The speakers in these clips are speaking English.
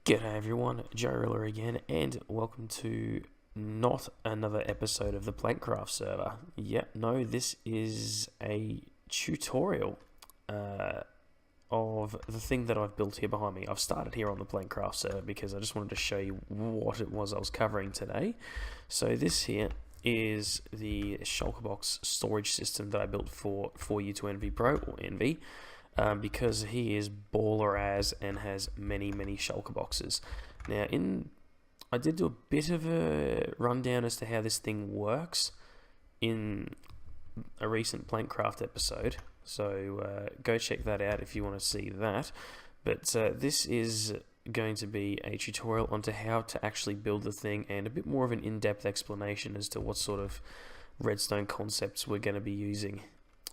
G'day everyone, JoeRilla again, and welcome to not another episode of the Plankcraft server. No, this is a tutorial of the thing that I've built here behind me. I've started here on the Plankcraft server because I just wanted to show you what it was I was covering today. So this here is the Shulker Box storage system that I built for U2Envy Pro, or Envy. Because he is baller as and has many Shulker boxes. Now, I did do a bit of a rundown as to how this thing works in a recent Plankcraft episode, so go check that out if you want to see that. But this is going to be a tutorial onto how to actually build the thing and a bit more of an in-depth explanation as to what sort of redstone concepts we're going to be using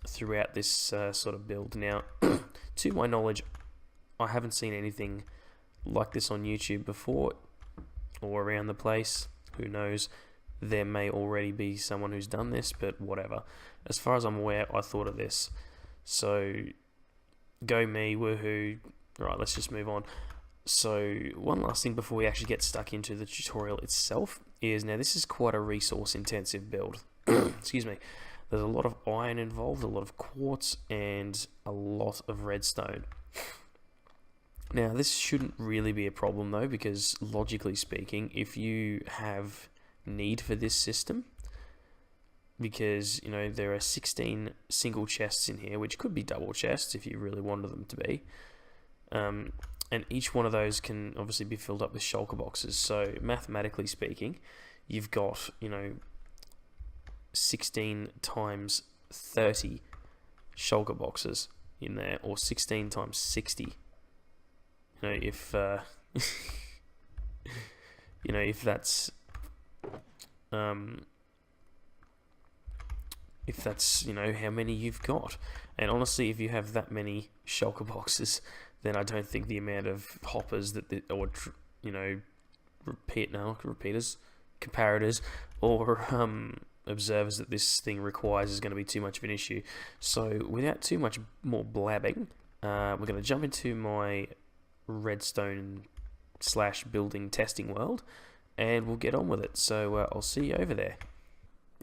throughout this sort of build. Now, to my knowledge, I haven't seen anything like this on YouTube before or around the place. Who knows? There may already be someone who's done this, but whatever. As far as I'm aware, I thought of this. So, go me, woohoo. Right, let's just move on. So, one last thing before we actually get stuck into the tutorial itself is, now this is quite a resource intensive build. Excuse me. There's a lot of iron involved, a lot of quartz, and a lot of redstone. Now, this shouldn't really be a problem though, because logically speaking, if you have need for this system, because there are 16 single chests in here, which could be double chests if you really wanted them to be, and each one of those can obviously be filled up with shulker boxes. So mathematically speaking, you've got 16 times 30 shulker boxes in there, or 16 times 60. If if that's how many you've got. And honestly, if you have that many shulker boxes, then I don't think the amount of hoppers repeaters, comparators, or observers that this thing requires is going to be too much of an issue. So without too much more blabbing, we're going to jump into my redstone / building testing world, and we'll get on with it. So I'll see you over there.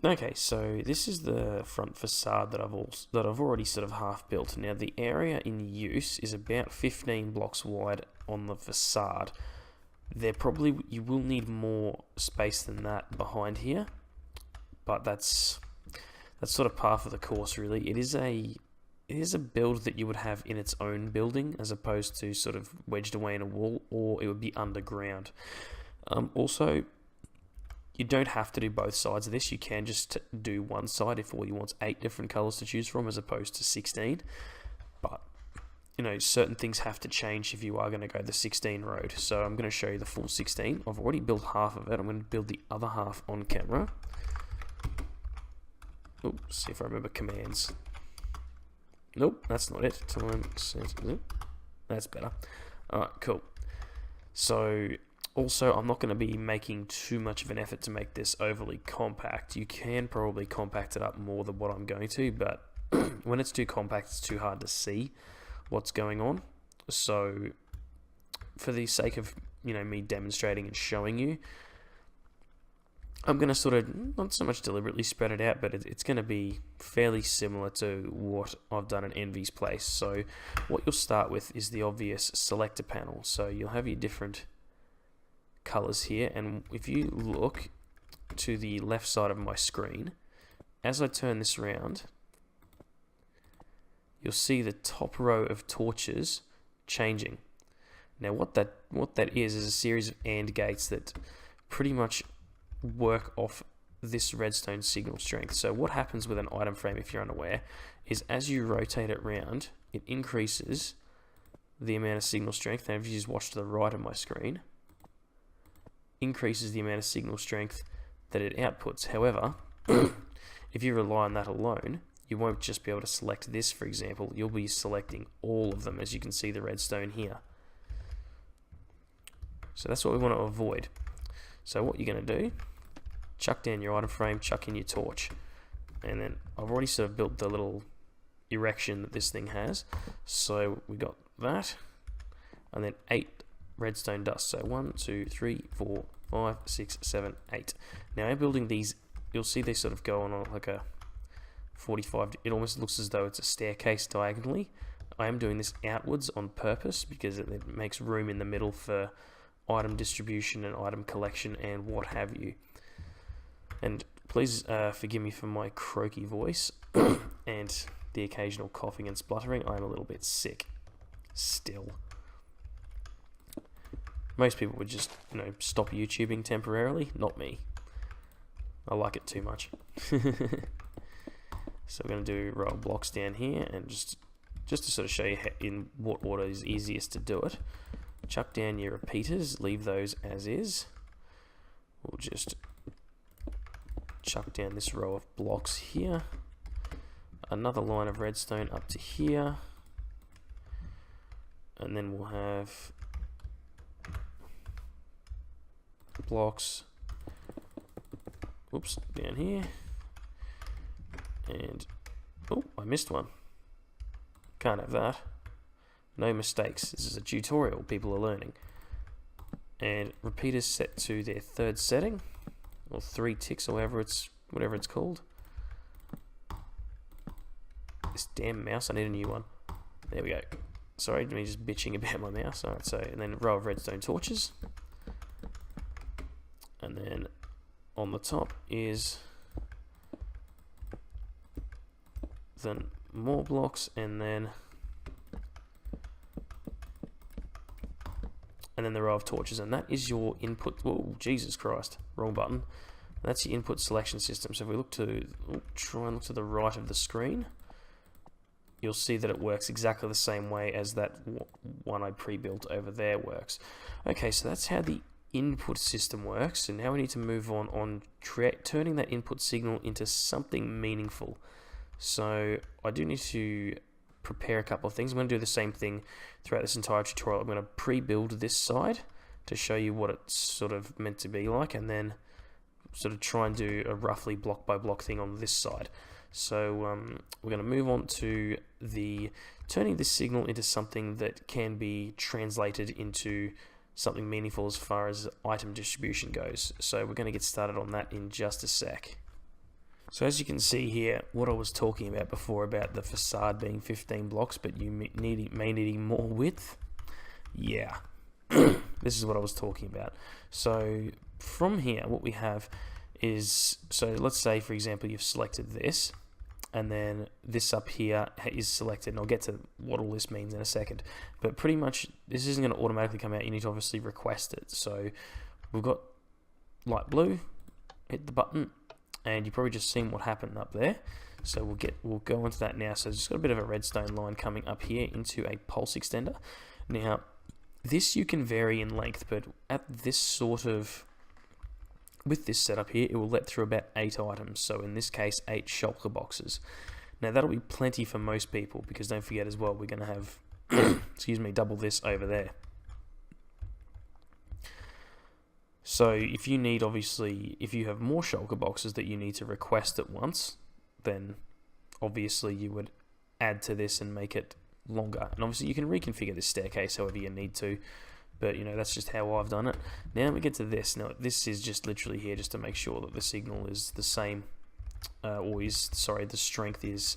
Okay, so this is the front facade that I've already sort of half built. Now, the area in use is about 15 blocks wide on the facade. You will need more space than that behind here, but that's sort of par for the course, really. It is a build that you would have in its own building, as opposed to sort of wedged away in a wall, or it would be underground. Also, you don't have to do both sides of this. You can just do one side if all you want 8 different colors to choose from, as opposed to 16. But certain things have to change if you are going to go the 16 road. So I'm going to show you the full 16. I've already built half of it. I'm going to build the other half on camera. Oops, see if I remember commands. Nope, that's not it. That's better. Alright, cool. So, also, I'm not going to be making too much of an effort to make this overly compact. You can probably compact it up more than what I'm going to, but when it's too compact, it's too hard to see what's going on. So, for the sake of me demonstrating and showing you, I'm going to sort of, not so much deliberately spread it out, but it's going to be fairly similar to what I've done in Envy's place. So what you'll start with is the obvious selector panel. So you'll have your different colors here, and if you look to the left side of my screen, as I turn this around, you'll see the top row of torches changing. Now what that is a series of AND gates that pretty much work off this redstone signal strength. So what happens with an item frame, if you're unaware, is as you rotate it round, it increases the amount of signal strength. Now if you just watch to the right of my screen, increases the amount of signal strength that it outputs. However, if you rely on that alone, you won't just be able to select this, for example. You'll be selecting all of them, as you can see the redstone here. So that's what we want to avoid. So what you're going to do, chuck down your item frame, chuck in your torch, and then I've already sort of built the little erection that this thing has. So we got that, and then 8 redstone dust. So 1, 2, 3, 4, 5, 6, 7, 8. Now I'm building these, you'll see they sort of go on like a 45, it almost looks as though it's a staircase diagonally. I am doing this outwards on purpose because it makes room in the middle for item distribution and item collection and what have you. And please forgive me for my croaky voice and the occasional coughing and spluttering. I'm a little bit sick still. Most people would just, stop YouTubing temporarily. Not me. I like it too much. So we're going to do row of blocks down here, and just to sort of show you in what order is easiest to do it. Chuck down your repeaters, leave those as is. We'll just chuck down this row of blocks here. Another line of redstone up to here. And then we'll have blocks, oops, down here. And, oh, I missed one. Can't have that. No mistakes. This is a tutorial. People are learning. And repeaters set to their third setting, or 3 ticks, or whatever it's called. This damn mouse, I need a new one. There we go. Sorry, me just bitching about my mouse. Alright, so, and then a row of redstone torches. And then on the top is then more blocks, and then the row of torches, and that is your input. Oh, Jesus Christ, wrong button. That's your input selection system. So if we look to try and look to the right of the screen, you'll see that it works exactly the same way as that one I pre-built over there works. Okay, so that's how the input system works, and now we need to move on turning that input signal into something meaningful. So I do need to prepare a couple of things. I'm going to do the same thing throughout this entire tutorial. I'm going to pre-build this side to show you what it's sort of meant to be like, and then sort of try and do a roughly block by block thing on this side. So we're going to move on to turning this signal into something that can be translated into something meaningful as far as item distribution goes. So we're going to get started on that in just a sec. So as you can see here, what I was talking about before about the facade being 15 blocks, but you may needing more width. Yeah, this is what I was talking about. So from here, what we have is, so let's say for example you've selected this, and then this up here is selected, and I'll get to what all this means in a second. But pretty much this isn't going to automatically come out. You need to obviously request it. So we've got light blue, hit the button, and you've probably just seen what happened up there. So we'll go into that now. So it's got a bit of a redstone line coming up here into a pulse extender. Now this you can vary in length, but at this sort of, with this setup here, it will let through about 8 items. So in this case, 8 shulker boxes. Now that'll be plenty for most people, because don't forget as well, we're going to have excuse me, double this over there. So if you need, obviously, if you have more shulker boxes that you need to request at once, then obviously you would add to this and make it longer. And obviously you can reconfigure this staircase however you need to, but that's just how I've done it. Now we get to this. Now this is just literally here just to make sure that the signal is the same, the strength is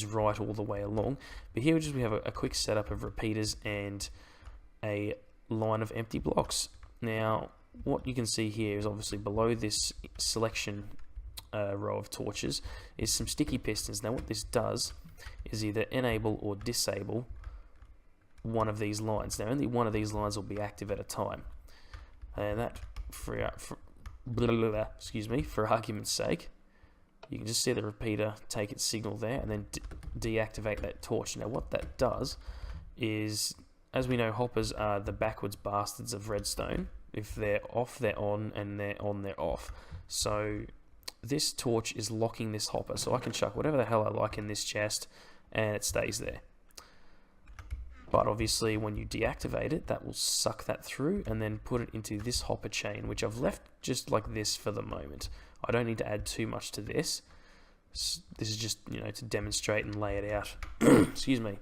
right all the way along. But here we have a quick setup of repeaters and a line of empty blocks. Now what you can see here is obviously below this selection row of torches is some sticky pistons. Now what this does is either enable or disable one of these lines. Now only one of these lines will be active at a time, and that for argument's sake, you can just see the repeater take its signal there and then deactivate that torch. Now what that does is, as we know, hoppers are the backwards bastards of redstone. If they're off, they're on, and they're on, they're off. So this torch is locking this hopper, so I can chuck whatever the hell I like in this chest and it stays there. But obviously when you deactivate it, that will suck that through and then put it into this hopper chain, which I've left just like this for the moment. I don't need to add too much to this. This is just, to demonstrate and lay it out. Excuse me.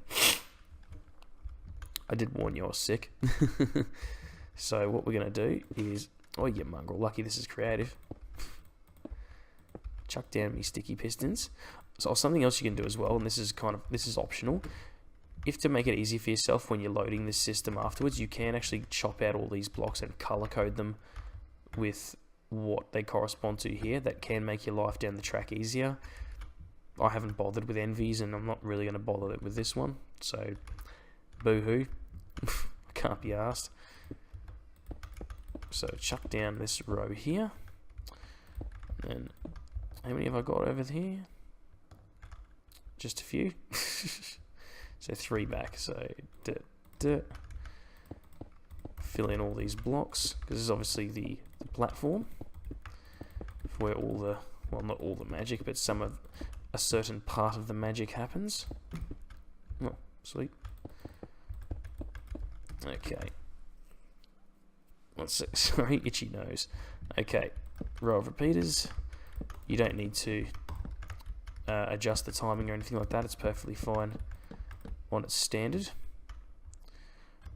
I did warn you I was sick. So what we're going to do is, oh, you mongrel, lucky this is creative. Chuck down me sticky pistons. So something else you can do as well, and this is optional. If to make it easy for yourself when you're loading this system afterwards, you can actually chop out all these blocks and color code them with what they correspond to here. That can make your life down the track easier. I haven't bothered with envies, and I'm not really going to bother with this one. So, boo-hoo. I can't be asked. So chuck down this row here. And how many have I got over here? Just a few. So 3 back. So fill in all these blocks, because this is obviously the platform where all the, well, not all the magic, but some of a certain part of the magic happens. Oh, sweet. Okay. Sorry, itchy nose. Okay, row of repeaters. You don't need to adjust the timing or anything like that. It's perfectly fine on its standard.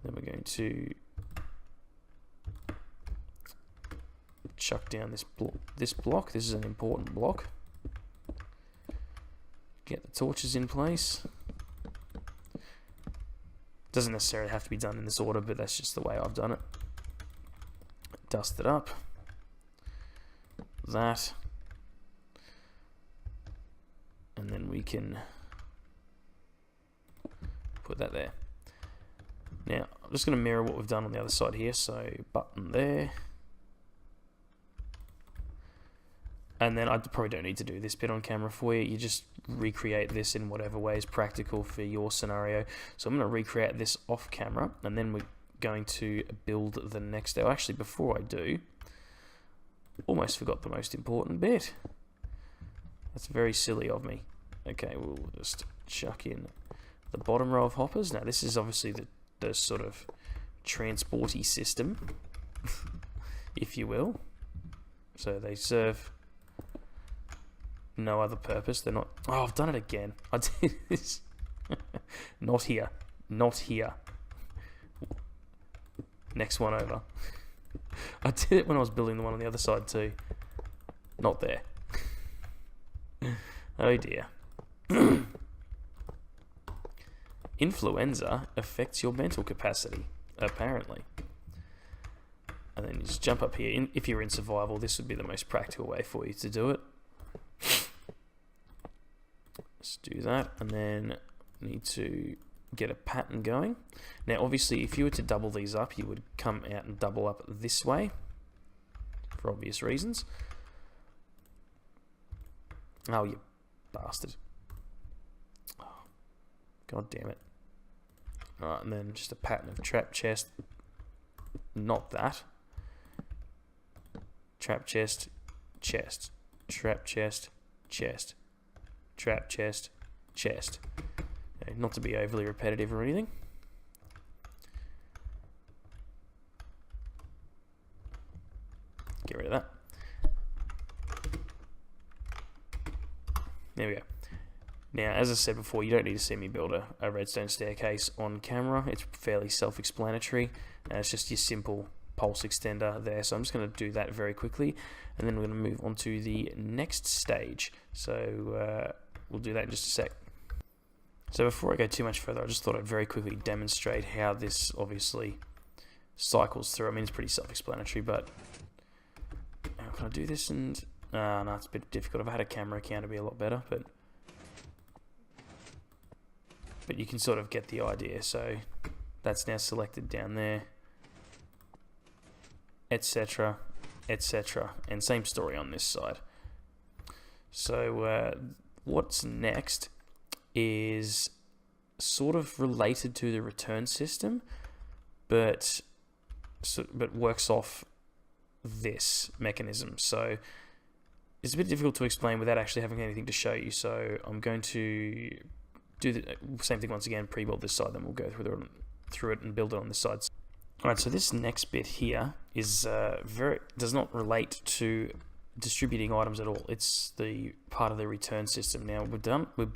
Then we're going to chuck down this block. This is an important block. Get the torches in place. Doesn't necessarily have to be done in this order, but that's just the way I've done it. Dust it up. That. And then we can put that there. Now, I'm just going to mirror what we've done on the other side here. So, button there. And then I probably don't need to do this bit on camera for you. You just recreate this in whatever way is practical for your scenario. So I'm going to recreate this off camera, and then we're going to build the next day. Actually, before I do, almost forgot the most important bit. That's very silly of me. Okay, we'll just chuck in the bottom row of hoppers. Now this is obviously the sort of transporty system, if you will. So they serve no other purpose. They're not... Oh, I've done it again. I did this. Not here. Not here. Next one over. I did it when I was building the one on the other side too. Not there. Oh dear. Influenza affects your mental capacity, apparently. And then you just jump up here. If you're in survival, this would be the most practical way for you to do it. Let's do that, and then need to get a pattern going. Now obviously if you were to double these up, you would come out and double up this way for obvious reasons. Oh, you bastard. Oh, God damn it. Alright, and then just a pattern of trap chest. Not that. Trap chest, chest. Trap chest, chest. Trap chest, chest. Okay, not to be overly repetitive or anything. Get rid of that. There we go. Now, as I said before, you don't need to see me build a redstone staircase on camera. It's fairly self-explanatory. It's just your simple pulse extender there. So I'm just going to do that very quickly, and then we're going to move on to the next stage. So we'll do that in just a sec. So before I go too much further, I just thought I'd very quickly demonstrate how this obviously cycles through. I mean, it's pretty self-explanatory, but how can I do this? And no, it's a bit difficult. If I had a camera account, it'd be a lot better, but you can sort of get the idea. So that's now selected down there, etc., etc., and same story on this side. So what's next is sort of related to the return system, but works off this mechanism. So it's a bit difficult to explain without actually having anything to show you. So I'm going to do the same thing once again, pre-build this side, then we'll go through it and build it on this side. Alright, so this next bit here is does not relate to distributing items at all. It's the part of the return system. Now we're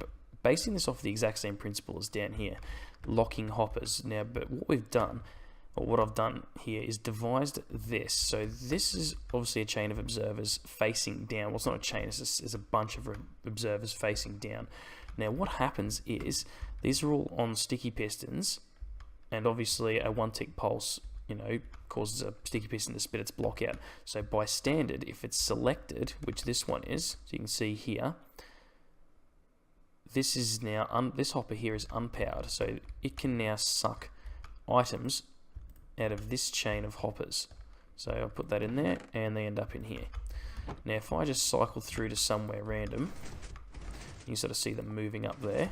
basing this off the exact same principle as down here, locking hoppers. Now, but what we've done, or what I've done here is devised this. So this is obviously a chain of observers facing down. Well, it's not a chain, it's a bunch of observers facing down. Now what happens is these are all on sticky pistons, and obviously a 1-tick pulse, you know, causes a sticky piston to spit its block out. So by standard, if it's selected, which this one is, so you can see here, this is now, this hopper here is unpowered, so it can now suck items out of this chain of hoppers. So I'll put that in there, and they end up in here. Now if I just cycle through to somewhere random, you sort of see them moving up there.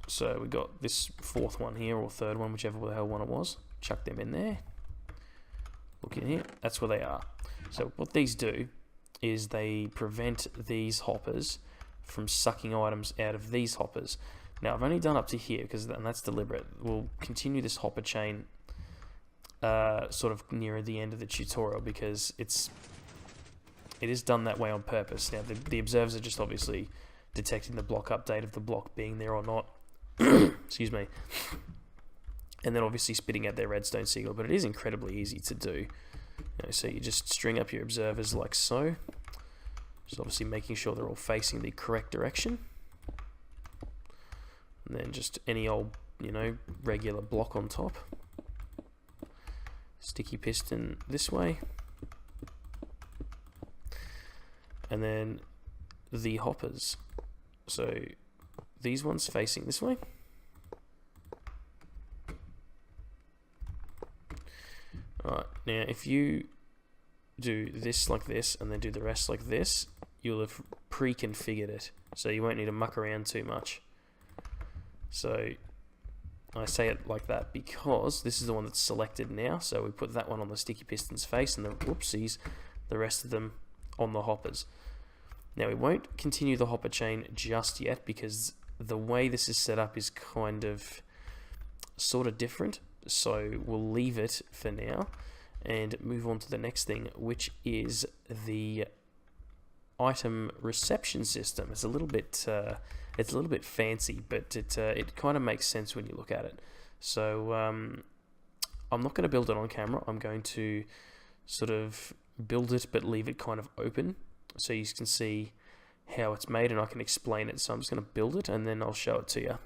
So we got this 4th one here, or 3rd one, whichever the hell one it was. Chuck them in there. Look in here, that's where they are. So what these do is they prevent these hoppers from sucking items out of these hoppers. Now I've only done up to here, and that's deliberate. We'll continue this hopper chain sort of nearer the end of the tutorial, because it is done that way on purpose. Now the observers are just obviously detecting the block update of the block being there or not. Excuse me. And then obviously spitting out their redstone signal, but it is incredibly easy to do. You know, so you just string up your observers like so, just obviously making sure they're all facing the correct direction, and then just any old, you know, regular block on top. Sticky piston this way, and then the hoppers. So these ones facing this way. Alright, now if you do this like this and then do the rest like this, you'll have pre-configured it, so you won't need to muck around too much. So I say it like that because this is the one that's selected now, so we put that one on the sticky piston's face, and the whoopsies, the rest of them on the hoppers. Now we won't continue the hopper chain just yet, because the way this is set up is kind of sort of different, so we'll leave it for now and move on to the next thing, which is the item reception system. It's a little bit fancy, but it kind of makes sense when you look at it. So I'm not going to build it on camera. I'm going to sort of build it but leave it kind of open, so you can see how it's made and I can explain it. So I'm just going to build it and then I'll show it to you.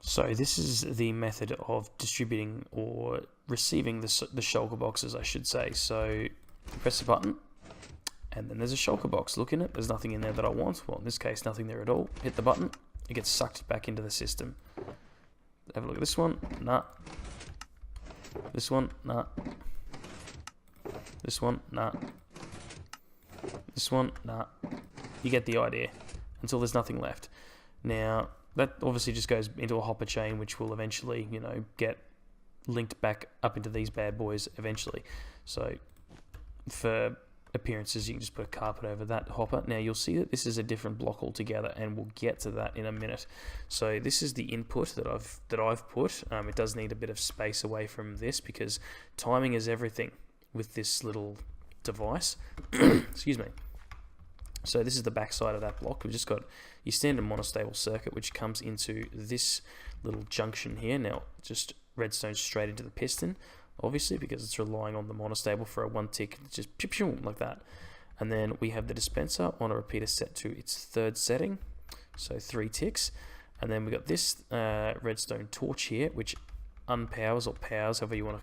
So this is the method of distributing or receiving the shulker boxes, I should say. So you press the button, and then there's a shulker box. Look in it, there's nothing in there that I want. Well, in this case, nothing there at all. Hit the button, it gets sucked back into the system. Have a look at this one. Nah. This one. Nah. This one. Nah. This one. Nah. You get the idea, until there's nothing left. Now that obviously just goes into a hopper chain, which will eventually, you know, get linked back up into these bad boys eventually. So for appearances, you can just put a carpet over that hopper. Now you'll see that this is a different block altogether, and we'll get to that in a minute. So this is the input that I've put. It does need a bit of space away from this, because timing is everything with this little device. Excuse me. So this is the back side of that block. We've just got your standard monostable circuit, which comes into this little junction here. Now just redstone straight into the piston, obviously, because it's relying on the monostable for a 1-tick, just like that. And then we have the dispenser on a repeater set to its 3rd setting, so 3 ticks. And then we got this redstone torch here, which unpowers or powers, however you want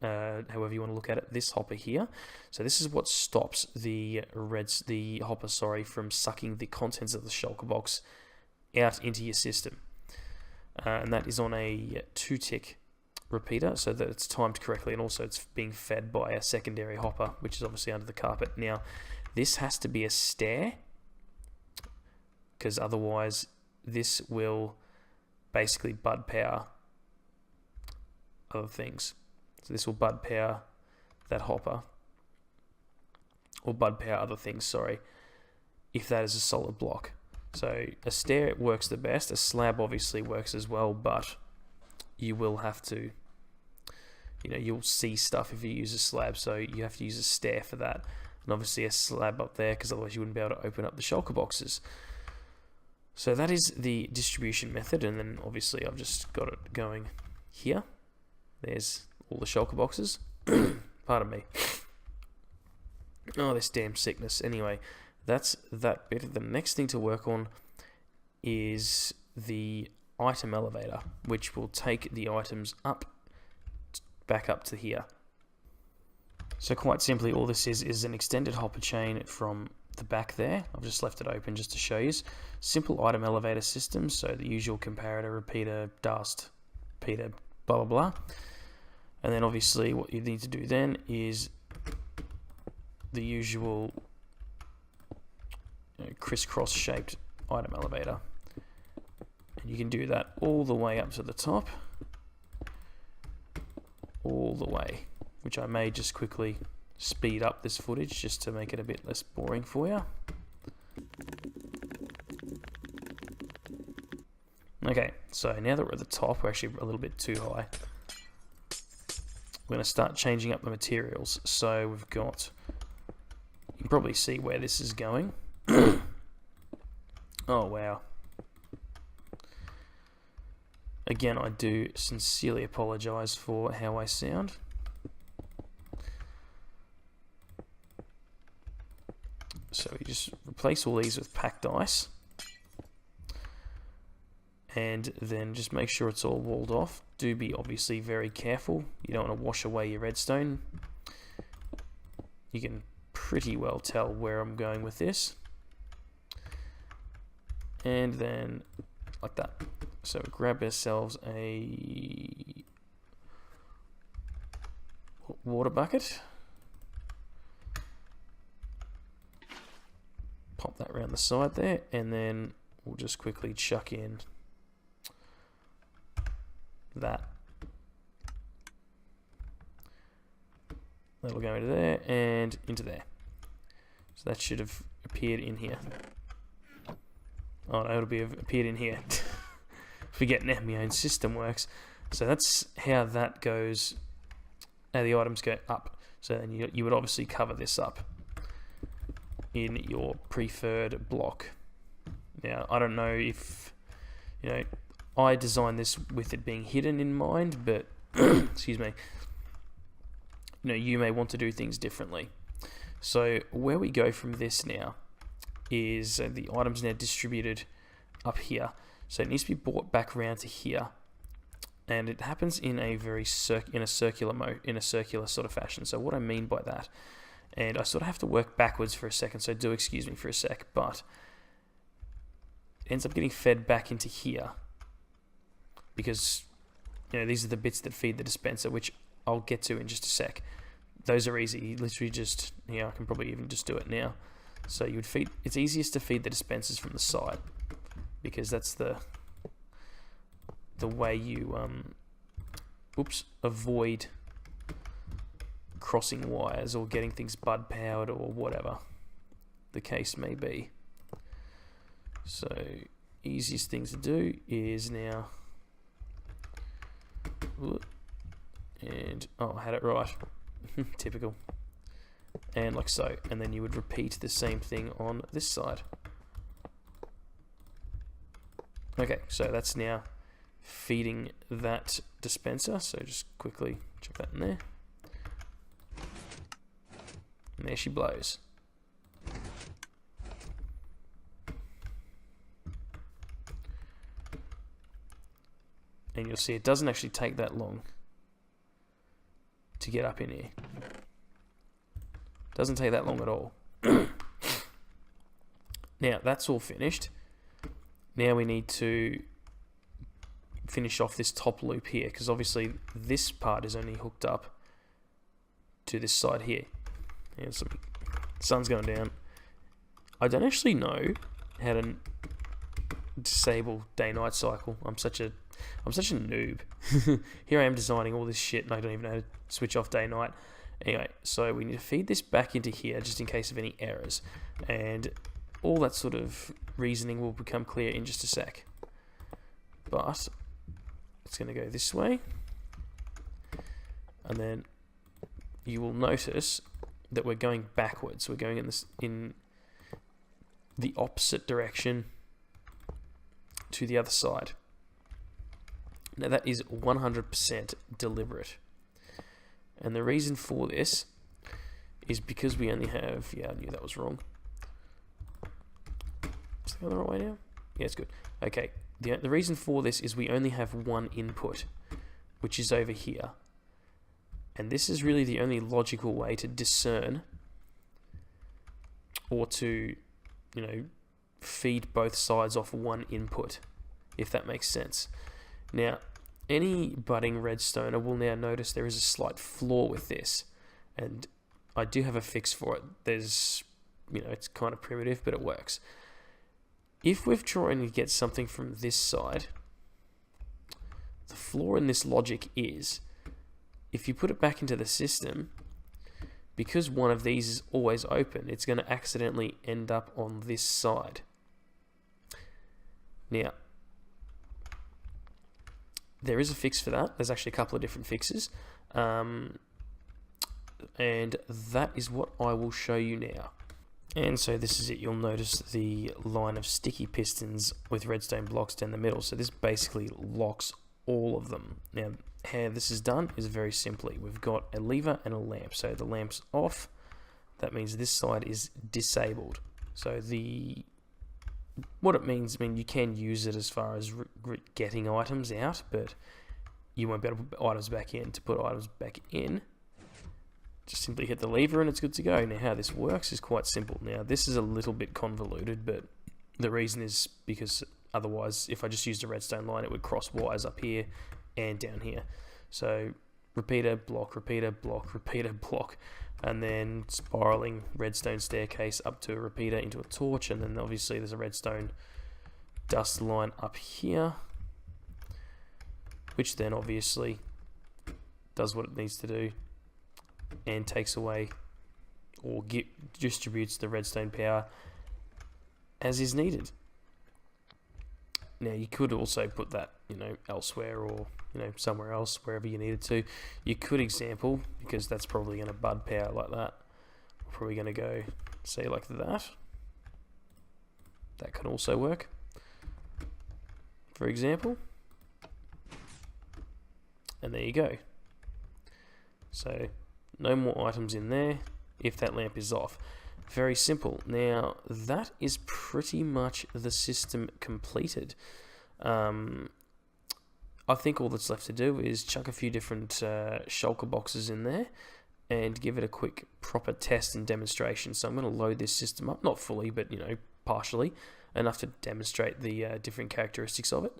to look at it, this hopper here. So this is what stops the hopper, from sucking the contents of the shulker box out into your system. And that is on a 2-tick repeater, so that it's timed correctly, and also it's being fed by a secondary hopper, which is obviously under the carpet. Now this has to be a stair, because otherwise this will basically bud power other things. So this will bud power that hopper, or bud power other things, sorry, if that is a solid block. So a stair works the best. A slab obviously works as well, but you will have to, you know, you'll see stuff if you use a slab, so you have to use a stair for that. And obviously a slab up there, because otherwise you wouldn't be able to open up the shulker boxes. So that is the distribution method, and then obviously I've just got it going here. There's all the shulker boxes. Pardon me. Oh, this damn sickness. Anyway, that's that bit. The next thing to work on is the item elevator, which will take the items back up to here. So quite simply, all this is an extended hopper chain from the back there. I've just left it open just to show you. Simple item elevator system, so the usual comparator, repeater, dust, repeater, blah blah blah. And then obviously what you need to do then is the usual crisscross shaped item elevator. And you can do that all the way up to the top. All the way. Which I may just quickly speed up this footage just to make it a bit less boring for you. Okay, so now that we're at the top, we're actually a little bit too high. We're going to start changing up the materials. So we've got, you can probably see where this is going. Oh wow. Again, I do sincerely apologize for how I sound. So we just replace all these with packed ice. And then just make sure it's all walled off. Do be obviously very careful. You don't want to wash away your redstone. You can pretty well tell where I'm going with this. And then like that. So grab ourselves a water bucket. Pop that around the side there, and then we'll just quickly chuck in that. That'll go into there and into there. So that should have appeared in here. Oh no, it'll have appeared in here. Forgetting how my own system works. So that's how that goes, how the items go up. So then you would obviously cover this up in your preferred block. Now, I don't know if, you know, I designed this with it being hidden in mind, but, excuse me, you know, you may want to do things differently. So where we go from this now is the items now distributed up here. So it needs to be brought back around to here. And it happens in a very circular sort of fashion. So what I mean by that, and I sort of have to work backwards for a second, so do excuse me for a sec, but it ends up getting fed back into here because, you know, these are the bits that feed the dispenser, which I'll get to in just a sec. Those are easy. You literally just, I can probably even just do it now. So you would feed, it's easiest to feed the dispensers from the side because that's the way you avoid crossing wires or getting things bud powered or whatever the case may be. So easiest things to do is now, and oh, I had it right. Typical. And like so, and then you would repeat the same thing on this side. Okay, so that's now feeding that dispenser, so just quickly chuck that in there. And there she blows. And you'll see it doesn't actually take that long to get up in here. Doesn't take that long at all. Now that's all finished. Now we need to finish off this top loop here, because obviously this part is only hooked up to this side here. And some sun's going down. I don't actually know how to disable day-night cycle. I'm such a noob. Here I am designing all this shit and I don't even know how to switch off day-night. Anyway, so we need to feed this back into here just in case of any errors. And all that sort of reasoning will become clear in just a sec. But it's going to go this way. And then you will notice that we're going backwards. We're going in the opposite direction to the other side. Now that is 100% deliberate. And the reason for this is because we only have, yeah, I knew that was wrong. Is that going the right way now? Yeah, it's good. Okay, the reason for this is we only have one input, which is over here. And this is really the only logical way to discern or to, you know, feed both sides off one input, if that makes sense. Now, any budding redstoner will now notice there is a slight flaw with this, and I do have a fix for it. There's, you know, it's kind of primitive, but it works. If we're trying to get something from this side, the flaw in this logic is, if you put it back into the system, because one of these is always open, it's going to accidentally end up on this side. Now, there is a fix for that. There's actually a couple of different fixes. And that is what I will show you now. And so this is it. You'll notice the line of sticky pistons with redstone blocks down the middle. So this basically locks all of them. Now, how this is done is very simply. We've got a lever and a lamp. So the lamp's off. That means this side is disabled. So what it means, I mean, you can use it as far as getting items out, but you won't be able to put items back in. To put items back in, just simply hit the lever and it's good to go. Now, how this works is quite simple. Now, this is a little bit convoluted, but the reason is because otherwise, if I just used a redstone line, it would cross wires up here and down here. So, repeater, block, repeater, block, repeater, block, and then spiraling redstone staircase up to a repeater into a torch, and then obviously there's a redstone dust line up here, which then obviously does what it needs to do and takes away or distributes the redstone power as is needed. Now, you could also put that, you know, elsewhere, or, you know, somewhere else, wherever you needed to. You could example, because that's probably going to bud power like that. We're probably going to go, say, like that. That can also work, for example. And there you go. So, no more items in there if that lamp is off. Very simple. Now, that is pretty much the system completed. I think all that's left to do is chuck a few different shulker boxes in there and give it a quick proper test and demonstration. So I'm going to load this system up, not fully, but, you know, partially, enough to demonstrate the different characteristics of it.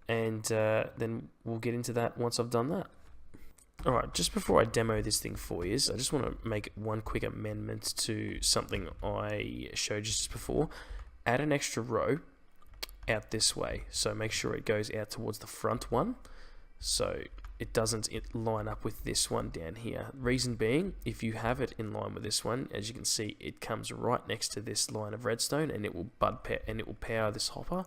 And then we'll get into that once I've done that. Alright, just before I demo this thing for you, I just want to make one quick amendment to something I showed you just before. Add an extra row out this way, so make sure it goes out towards the front one, so it doesn't line up with this one down here. Reason being, if you have it in line with this one, as you can see, it comes right next to this line of redstone, and it will power this hopper,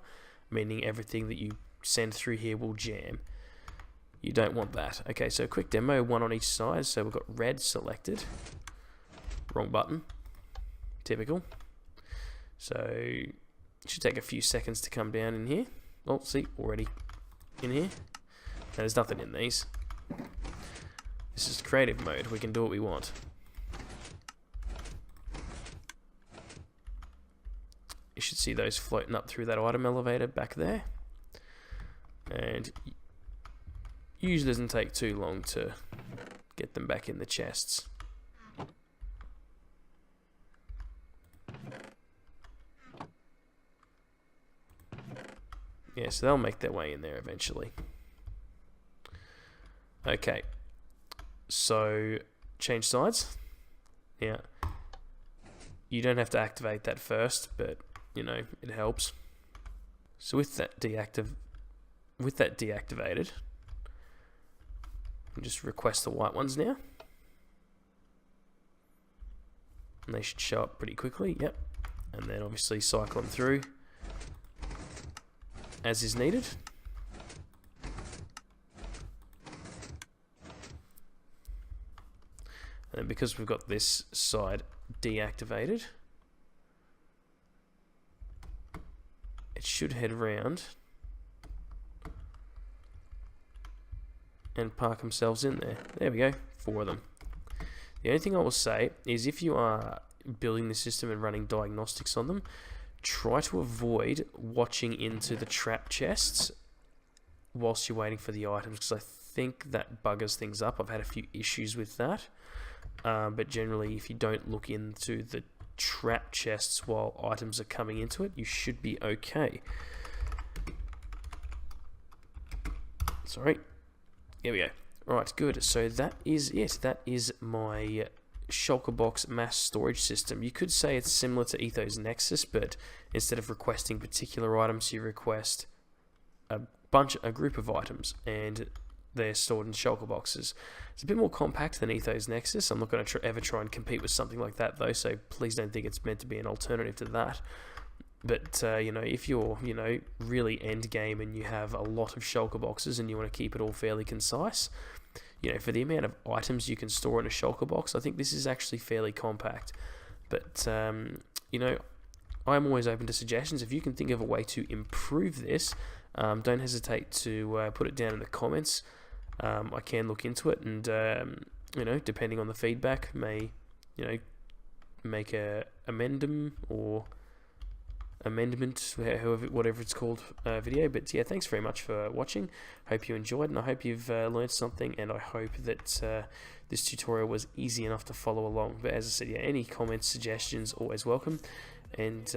meaning everything that you send through here will jam. You don't want that. Okay, so a quick demo, one on each side. So we've got red selected. Wrong button. Typical. So it should take a few seconds to come down in here. Oh, see, already in here. Now, there's nothing in these. This is creative mode. We can do what we want. You should see those floating up through that item elevator back there. And usually doesn't take too long to get them back in the chests. Yeah, so they'll make their way in there eventually. Okay, so change sides. Yeah, you don't have to activate that first, but you know, it helps. So with that deactivated, just request the white ones now, and they should show up pretty quickly. Yep, and then obviously cycle them through as is needed. And then because we've got this side deactivated, it should head around and park themselves in there. There we go, 4 of them. The only thing I will say is if you are building the system and running diagnostics on them, try to avoid watching into the trap chests whilst you're waiting for the items, because I think that buggers things up. I've had a few issues with that, but generally if you don't look into the trap chests while items are coming into it, you should be okay. Sorry, here we go. Right, good. So that is it. That is my Shulker Box mass storage system. You could say it's similar to Ethos Nexus, but instead of requesting particular items, you request a group of items, and they're stored in Shulker Boxes. It's a bit more compact than Ethos Nexus. I'm not going to ever try and compete with something like that, though, so please don't think it's meant to be an alternative to that. But, you know, if you're, you know, really end game and you have a lot of Shulker Boxes and you want to keep it all fairly concise, you know, for the amount of items you can store in a Shulker Box, I think this is actually fairly compact. But, you know, I'm always open to suggestions. If you can think of a way to improve this, don't hesitate to put it down in the comments. I can look into it, and, you know, depending on the feedback, may, you know, make a amendment, whatever it's called, video. But yeah, thanks very much for watching. Hope you enjoyed, and I hope you've learned something, and I hope that this tutorial was easy enough to follow along. But as I said, yeah, any comments, suggestions, always welcome, and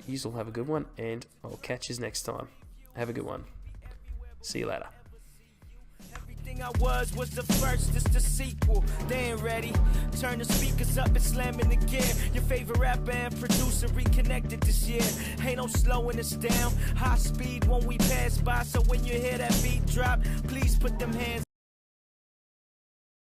you all have a good one, and I'll catch you next time. Have a good one. See you later. Everything I was the first, it's the sequel. They ain't ready. Turn the speakers up and slam in the gear. Your favorite rapper and producer reconnected this year. Ain't no slowing us down. High speed when we pass by, so when you hear that beat drop, please put them hands